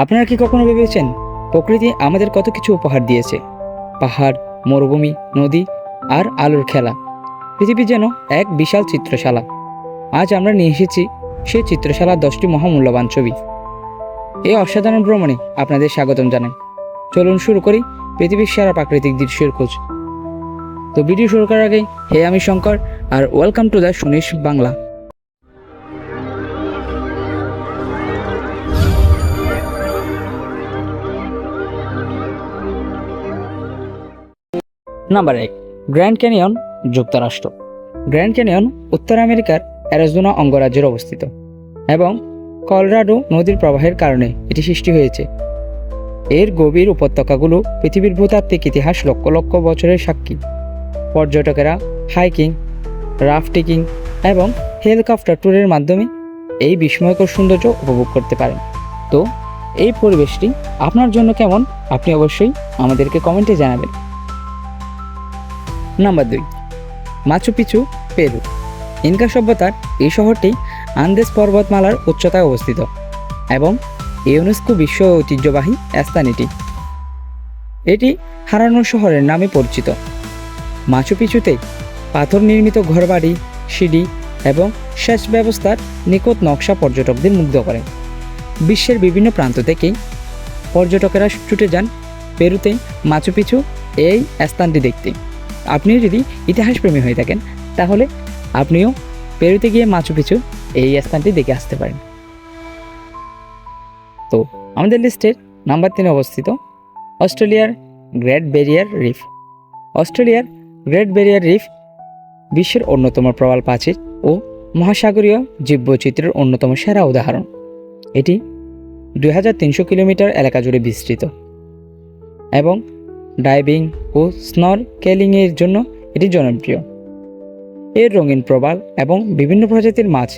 আপনারা কি কখনো ভেবেছেন প্রকৃতি আমাদের কত কিছু উপহার দিয়েছে? পাহাড়, মরুভূমি, নদী আর আলোর খেলা। পৃথিবী যেন এক বিশাল চিত্রশালা। আজ আমরা নিয়ে এসেছি সেই চিত্রশালার 10টি মহামূল্যবান ছবি। এই অসাধারণ ভ্রমণে আপনাদের স্বাগতম জানাই। চলুন শুরু করি পৃথিবীর সেরা প্রাকৃতিক দৃশ্যের খোঁজ। তো ভিডিও শুরু করার আগে আমি শঙ্কর, আর welcome to the Sunish Bangla. Number 1, grand canyon, যুক্তরাষ্ট্র। গ্র্যান্ড ক্যানিয়ন উত্তর আমেরিকার অ্যারিজোনা অঙ্গরাজ্যে অবস্থিত এবং কলোরাডো নদীর প্রবাহের কারণে এটি সৃষ্টি হয়েছে। এর গভীর উপত্যকাগুলো পৃথিবীর ভূতাত্ত্বিক ইতিহাস লক্ষ লক্ষ বছরের সাক্ষী। পর্যটকেরা হাইকিং, রাফটিং এবং হেলিকপ্টার ট্যুরের মাধ্যমে এই বিস্ময়কর সৌন্দর্য উপভোগ করতে পারেন। তো এই পরিবেশটি আপনার জন্য কেমন, আপনি অবশ্যই আমাদেরকে কমেন্টে জানাবেন। Number 2, Machu Picchu, Peru. Inca সভ্যতার এই শহরটি আন্দেস পর্বতমালার উচ্চতায় অবস্থিত এবং ইউনেস্কো বিশ্ব ঐতিহ্যবাহী স্থান এটি হারানো শহরের নামে পরিচিত। মাচু পিচুতে পাথর নির্মিত ঘরবাড়ি, সিঁড়ি এবং সেচ ব্যবস্থার নিখুঁত নকশা পর্যটকদের মুগ্ধ করে। বিশ্বের বিভিন্ন প্রান্ত থেকেই পর্যটকেরা ছুটে যান পেরুতে মাচু পিচু এই স্থানটি দেখতে। আপনি যদি ইতিহাসপ্রেমী হয়ে থাকেন তাহলে আপনিও পেরুতে গিয়ে মাচু পিচু এই স্থানটি দেখে আসতে পারেন। তো আমাদের লিস্টের নাম্বার 3 অবস্থিত অস্ট্রেলিয়ার গ্রেট ব্যারিয়ার রিফ। অস্ট্রেলিয়ার গ্রেট ব্যারিয়ার রিফ বিশ্বের অন্যতম প্রবাল প্রাচীর ও মহাসাগরীয় জীববৈচিত্র্যের অন্যতম সেরা উদাহরণ। এটি 2300 কিলোমিটার এলাকা জুড়ে বিস্তৃত এবং ডাইভিং ও স্নরকেলিংয়ের জন্য এটি জনপ্রিয়। এর রঙিন প্রবাল এবং বিভিন্ন প্রজাতির মাছ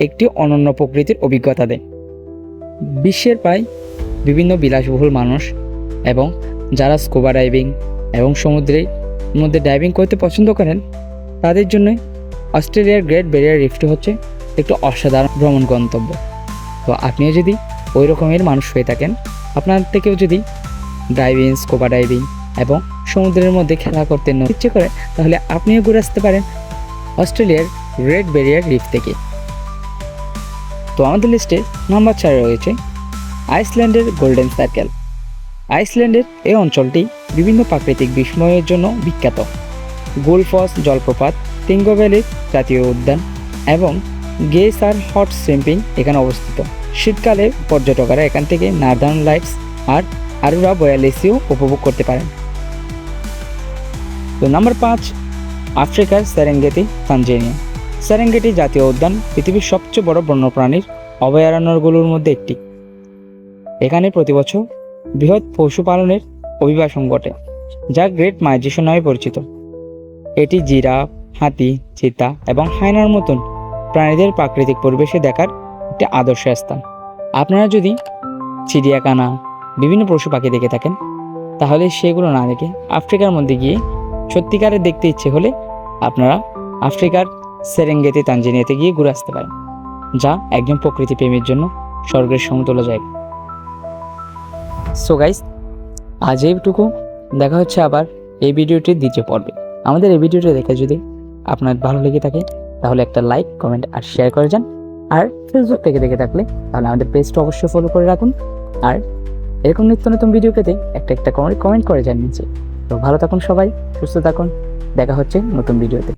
একটি অনন্য প্রকৃতির অভিজ্ঞতা দেয়। বিশ্বের প্রায় বিভিন্ন বিলাসবহুল মানুষ এবং যারা স্কুবা ডাইভিং এবং সমুদ্রের মধ্যে ডাইভিং করতে পছন্দ করেন তাদের জন্য অস্ট্রেলিয়ার গ্রেট ব্যারিয়ার রিফটি হচ্ছে একটি অসাধারণ ভ্রমণ গন্তব্য। তো আপনিও যদি ওই রকমের মানুষ হয়ে থাকেন, আপনার থেকেও যদি ডাইভিং, স্কুবা ডাইভিং এবং সমুদ্রের মধ্যে খেলা করতে ইচ্ছে করে, তাহলে আপনিও ঘুরে আসতে পারেন অস্ট্রেলিয়ার গ্রেট ব্যারিয়ার রিফ থেকে। তো আমাদের লিস্টে নাম্বার 4 রয়েছে আইসল্যান্ডের গোল্ডেন সার্কেল। আইসল্যান্ডের এই অঞ্চলটি বিভিন্ন প্রাকৃতিক বিস্ময়ের জন্য বিখ্যাত। গুলফস জলপ্রপাত, তিঙ্গো ভ্যালি জাতীয় উদ্যান এবং গেইসার হট স্প্রিং এখানে অবস্থিত। শীতকালে পর্যটকেরা এখান থেকে নর্দার্ন লাইটস আর আরোরা বয়ালিসিও উপভোগ করতে পারেন। তো নাম্বার 5, আফ্রিকার সেরেঙ্গেটি, তানজানিয়া। সেরেঙ্গেটি জাতীয় উদ্যান পৃথিবীর সবচেয়ে বড় বন্যপ্রাণীর অভয়ারণ্যগুলোর মধ্যে একটি। এখানে প্রতি বছর বৃহৎ পশুপালনের অভিবাসন ঘটে, যা গ্রেট মাইগ্রেশন নামে পরিচিত। এটি জিরাফ, হাতি, চিতা এবং হায়নার মতন প্রাণীদের প্রাকৃতিক পরিবেশে দেখার একটি আদর্শ স্থান। আপনারা যদি চিড়িয়াখানা, বিভিন্ন পশু পাখি দেখে থাকেন, তাহলে সেগুলো না দেখে আফ্রিকার মধ্যে গিয়ে সত্যিকারের দেখতে ইচ্ছে হলে আপনারা আফ্রিকার সেরেঙ্গেটি, তানজানিয়াতে গিয়ে ঘুরে আসতে পারেন, যা একজন প্রকৃতি প্রেমীর জন্য স্বর্গের সমতুল্য জায়গা। সো গাইস, আজ এইটুকু। দেখা হচ্ছে আবার এই ভিডিওটির দ্বিতীয় পর্বে। আমাদের এই ভিডিওটি দেখে যদি আপনার ভালো লেগে থাকে তাহলে একটা লাইক, কমেন্ট আর শেয়ার করে যান। আর ফেসবুক থেকে দেখে থাকলে তাহলে আমাদের পেজটা অবশ্যই ফলো করে রাখুন। আর এরকম নিত্য নতুন ভিডিও পেতে একটা কমেন্ট করে যান নিচে। তো ভালো থাকুন সবাই, সুস্থ থাকুন। দেখা হচ্ছে নতুন ভিডিওতে।